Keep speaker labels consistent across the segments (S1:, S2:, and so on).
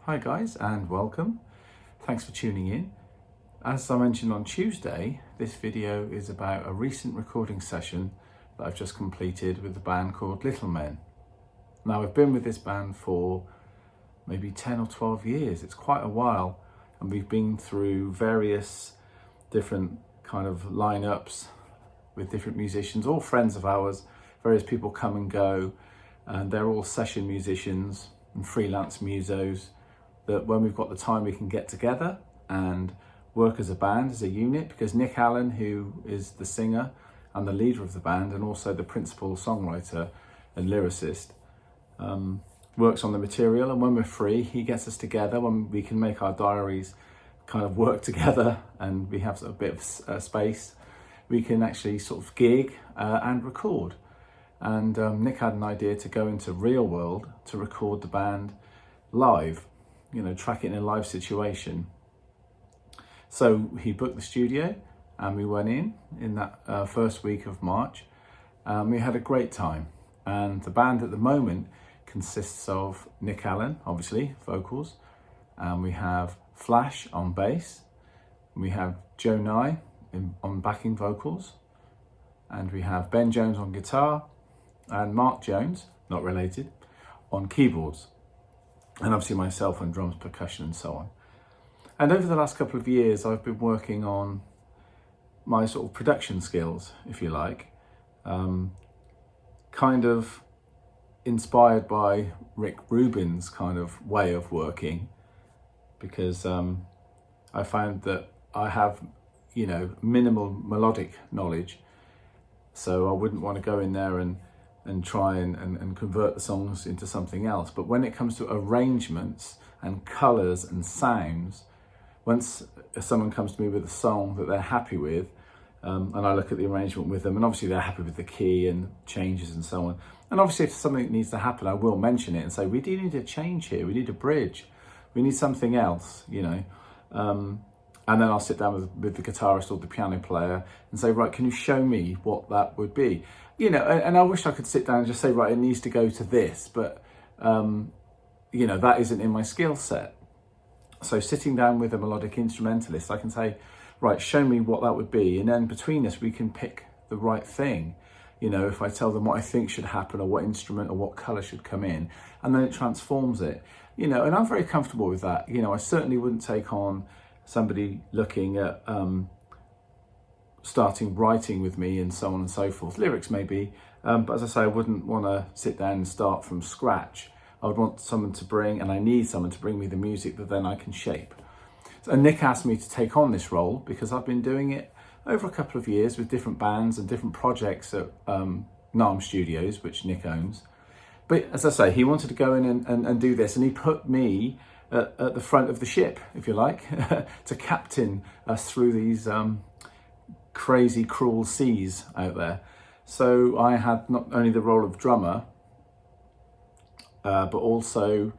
S1: Hi guys and welcome. Thanks for tuning in. As I mentioned on Tuesday, this video is about a recent recording session that I've just completed with a band called Littlemen. Now I've been with this band for maybe 10 or 12 years. It's quite a while, and we've been through various different kind of lineups with different musicians, all friends of ours. Various people come and go, and they're all session musicians and freelance musos that when we've got the time we can get together and work as a band, as a unit, because Nick Allen, who is the singer and the leader of the band and also the principal songwriter and lyricist, works on the material, and when we're free he gets us together when we can make our diaries kind of work together and we have a bit of space. We can actually sort of gig and record. And Nick had an idea to go into real world to record the band live, track it in a live situation. So he booked the studio and we went in that first week of March. We had a great time, and the band at the moment consists of Nick Allen, obviously, vocals, and we have Flash on bass, we have Joe Nye on backing vocals, and we have Ben Jones on guitar, and Mark Jones, not related, on keyboards, and obviously myself on drums, percussion and so on. And over the last couple of years I've been working on my sort of production skills, if you like, kind of inspired by Rick Rubin's kind of way of working, because I found that I have minimal melodic knowledge, so I wouldn't want to go in there and try and convert the songs into something else. But when it comes to arrangements and colours and sounds, once someone comes to me with a song that they're happy with, and I look at the arrangement with them, and obviously they're happy with the key and changes and so on, and obviously if something needs to happen I will mention it and say, we do need a change here, we need a bridge, we need something else, and then I'll sit down with the guitarist or the piano player and say, right, can you show me what that would be? And I wish I could sit down and just say, right, it needs to go to this, but that isn't in my skill set. So sitting down with a melodic instrumentalist, I can say, right, show me what that would be, and then between us we can pick the right thing. If I tell them what I think should happen or what instrument or what colour should come in, and then it transforms it. And I'm very comfortable with that. I certainly wouldn't take on somebody looking at starting writing with me and so on and so forth. Lyrics maybe, but as I say, I wouldn't want to sit down and start from scratch. I would want someone to bring, and I need someone to bring me the music that then I can shape. And Nick asked me to take on this role because I've been doing it over a couple of years with different bands and different projects at Narm Studios, which Nick owns. But as I say, he wanted to go in and do this, and he put me at the front of the ship, if you like, to captain us through these crazy, cruel seas out there. So I had not only the role of drummer, but also,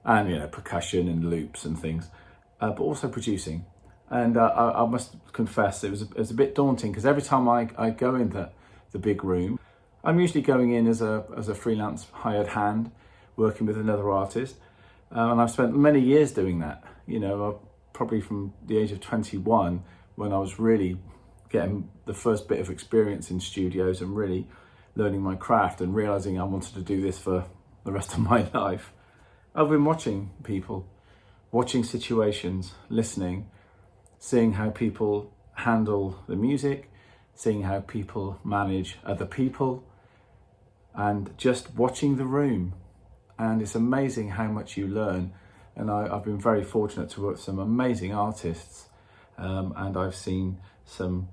S1: and percussion and loops and things, but also producing. And I must confess, it was a bit daunting, because every time I go in the big room, I'm usually going in as a freelance hired hand, working with another artist. And I've spent many years doing that, probably from the age of 21, when I was really getting the first bit of experience in studios and really learning my craft and realizing I wanted to do this for the rest of my life. I've been watching people, watching situations, listening, seeing how people handle the music, seeing how people manage other people, and just watching the room. And it's amazing how much you learn. And I've been very fortunate to work with some amazing artists, and I've seen some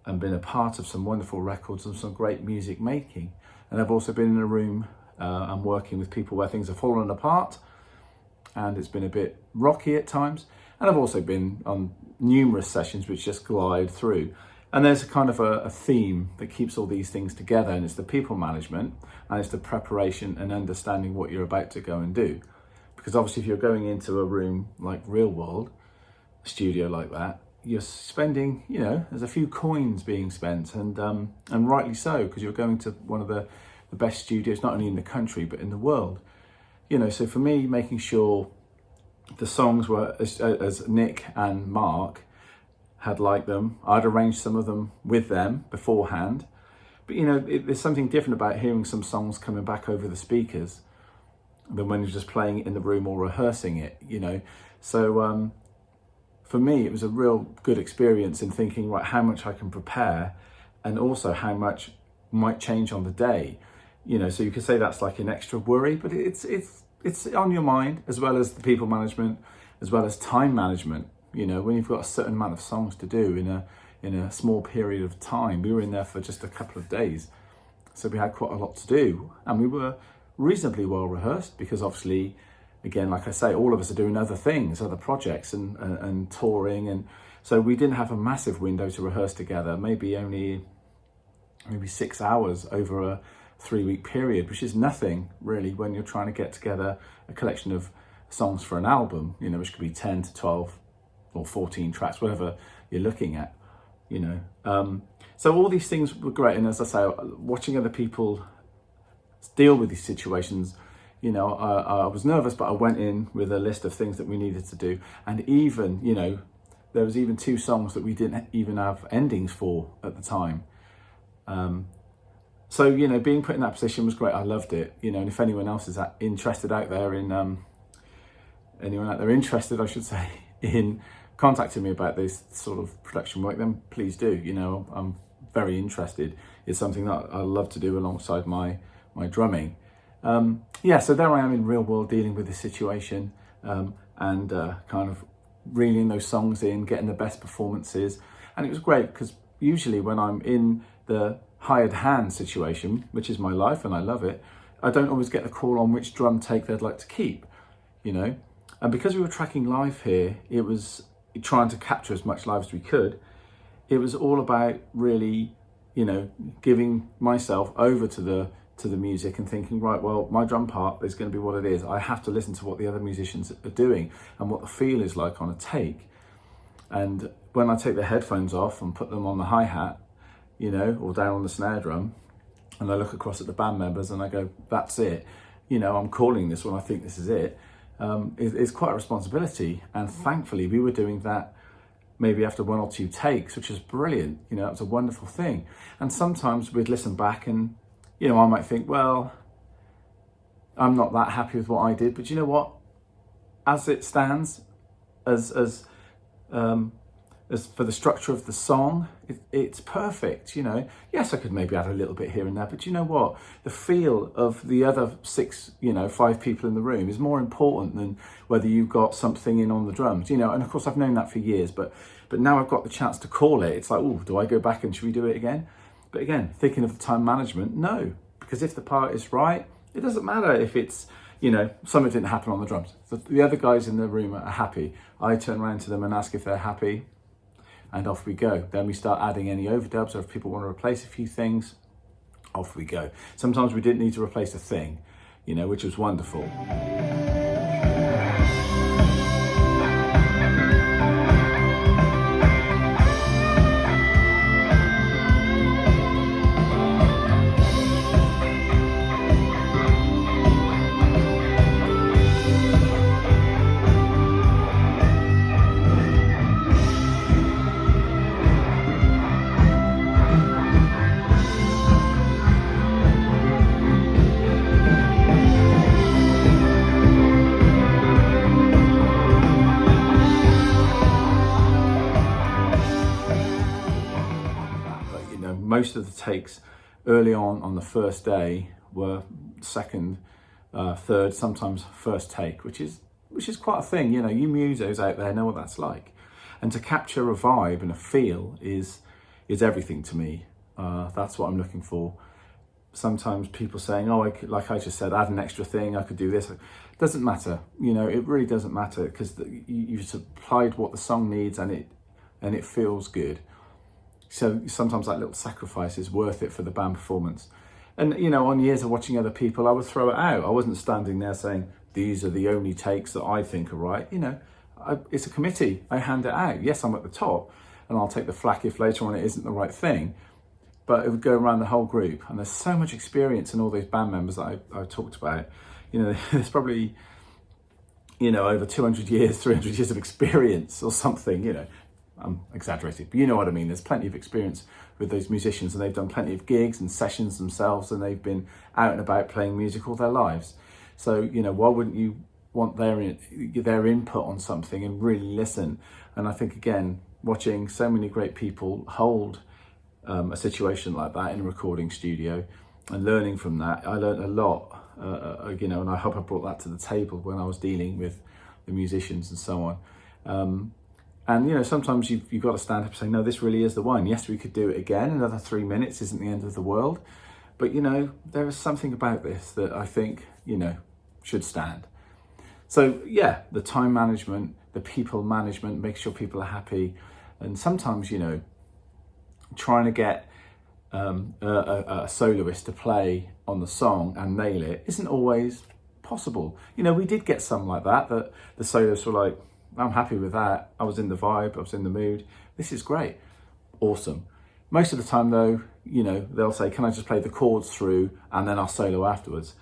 S1: and been a part of some wonderful records and some great music making. And I've also been in a room and working with people where things have fallen apart and it's been a bit rocky at times. And I've also been on numerous sessions which just glide through. And there's a kind of a theme that keeps all these things together, and it's the people management, and it's the preparation and understanding what you're about to go and do. Because obviously if you're going into a room like real world, a studio like that, you're spending, there's a few coins being spent, and rightly so, because you're going to one of the best studios, not only in the country, but in the world. So for me, making sure the songs were as Nick and Mark had liked them. I'd arranged some of them with them beforehand. But you know, there's something different about hearing some songs coming back over the speakers than when you're just playing it in the room or rehearsing it, you know. So for me, it was a real good experience in thinking, right, how much I can prepare and also how much might change on the day. You know, so you could say that's like an extra worry, but it's on your mind, as well as the people management, as well as time management. You know, when you've got a certain amount of songs to do in a small period of time. We were in there for just a couple of days, so we had quite a lot to do, and we were reasonably well rehearsed because obviously, again, like I say, all of us are doing other things, other projects and touring, and so we didn't have a massive window to rehearse together, maybe 6 hours over a 3-week period, which is nothing really when you're trying to get together a collection of songs for an album, you know, which could be 10 to 12 or 14 tracks, whatever you're looking at, you know. So all these things were great, and as I say, watching other people deal with these situations, you know, I was nervous, but I went in with a list of things that we needed to do, and even, you know, there was even 2 songs that we didn't even have endings for at the time. So, you know, being put in that position was great. I loved it, you know, and if anyone else is interested out there in, I should say, in contacting me about this sort of production work, then please do. You know, I'm very interested. It's something that I love to do alongside my drumming. Yeah, so there I am in real world dealing with this situation, and kind of reeling those songs in, getting the best performances. And it was great because usually when I'm in the hired hand situation, which is my life and I love it, I don't always get the call on which drum take they'd like to keep, you know. And because we were tracking live here, it was trying to capture as much live as we could. It was all about really, you know, giving myself over to the music and thinking, right, well, my drum part is going to be what it is. I have to listen to what the other musicians are doing and what the feel is like on a take. And when I take the headphones off and put them on the hi-hat, you know, or down on the snare drum, and I look across at the band members and I go, that's it. You know, I'm calling this when I think this is it. It's quite a responsibility. And thankfully we were doing that maybe after 1 or 2 takes, which is brilliant. You know, that was a wonderful thing. And sometimes we'd listen back and, you know, I might think, well, I'm not that happy with what I did, but you know what? As it stands, as for the structure of the song, it's perfect, you know. Yes, I could maybe add a little bit here and there, but you know what? The feel of the other 6, you know, 5 people in the room is more important than whether you've got something in on the drums, you know. And of course, I've known that for years, but now I've got the chance to call it. It's like, oh, do I go back and should we do it again? But again, thinking of the time management, no, because if the part is right, it doesn't matter if it's, you know, something didn't happen on the drums. The other guys in the room are happy. I turn around to them and ask if they're happy, and off we go. Then we start adding any overdubs, or if people want to replace a few things, off we go. Sometimes we didn't need to replace a thing, you know, which was wonderful. Most of the takes early on the first day were second, third, sometimes first take, which is quite a thing. You know, you musos out there know what that's like, and to capture a vibe and a feel is everything to me. That's what I'm looking for. Sometimes people saying, oh, like I just said, add an extra thing, I could do this. It doesn't matter, you know, it really doesn't matter, because you've supplied what the song needs and it feels good. So sometimes that little sacrifice is worth it for the band performance. And, you know, on years of watching other people, I would throw it out. I wasn't standing there saying, these are the only takes that I think are right. You know, it's a committee. I hand it out. Yes, I'm at the top, and I'll take the flack if later on it isn't the right thing. But it would go around the whole group. And there's so much experience in all those band members that I talked about. You know, there's probably you know, over 200 years, 300 years of experience or something, you know. I'm exaggerating, but you know what I mean. There's plenty of experience with those musicians, and they've done plenty of gigs and sessions themselves, and they've been out and about playing music all their lives. So, you know, why wouldn't you want their input on something and really listen? And I think, again, watching so many great people hold a situation like that in a recording studio and learning from that, I learned a lot, you know, and I hope I brought that to the table when I was dealing with the musicians and so on. And, you know, sometimes you've got to stand up and say, no, this really is the one. Yes, we could do it again. Another 3 minutes isn't the end of the world. But, you know, there is something about this that I think, you know, should stand. So, yeah, the time management, the people management, make sure people are happy. And sometimes, you know, trying to get a soloist to play on the song and nail it isn't always possible. You know, we did get some like that the soloists were like, I'm happy with that. I was in the vibe, I was in the mood. This is great. Awesome. Most of the time though, you know, they'll say, can I just play the chords through and then I'll solo afterwards?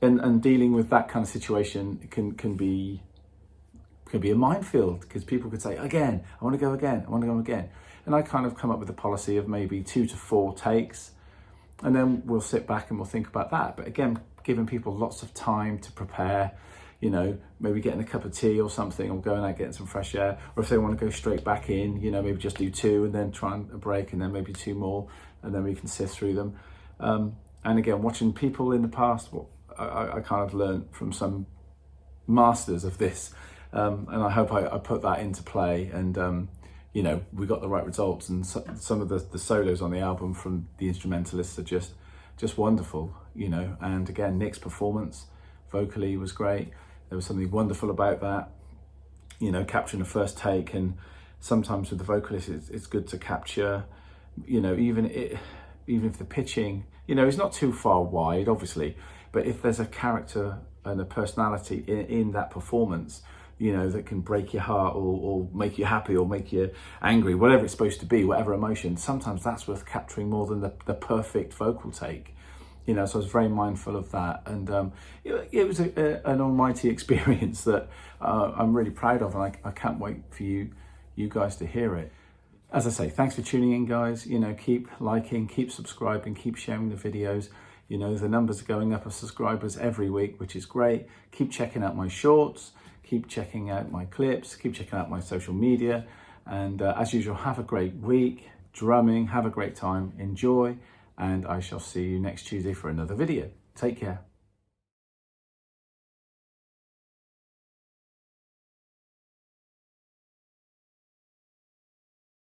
S1: And dealing with that kind of situation can be a minefield, because people could say, again, I want to go again, I want to go again. And I kind of come up with a policy of maybe 2 to 4 takes, and then we'll sit back and we'll think about that. But again, giving people lots of time to prepare, you know, maybe getting a cup of tea or something, or going out getting some fresh air, or if they want to go straight back in, you know, maybe just do 2 and then try a break and then maybe 2 more, and then we can sift through them. And again, watching people in the past, I kind of learned from some masters of this, and I hope I put that into play, and you know, we got the right results. And some of the solos on the album from the instrumentalists are just wonderful, you know. And again, Nick's performance vocally was great. There was something wonderful about that, you know, capturing the first take. And sometimes with the vocalist, it's good to capture, you know, even if the pitching, you know, is not too far wide, obviously, but if there's a character and a personality in that performance, you know, that can break your heart or make you happy or make you angry, whatever it's supposed to be, whatever emotion, sometimes that's worth capturing more than the perfect vocal take. You know, so I was very mindful of that, and it was an almighty experience that I'm really proud of, and I can't wait for you guys to hear it. As I say, thanks for tuning in, guys. You know, keep liking, keep subscribing, keep sharing the videos. You know, the numbers are going up of subscribers every week, which is great. Keep checking out my shorts, keep checking out my clips, keep checking out my social media, and as usual, have a great week drumming. Have a great time, enjoy. And I shall see you next Tuesday for another video. Take care.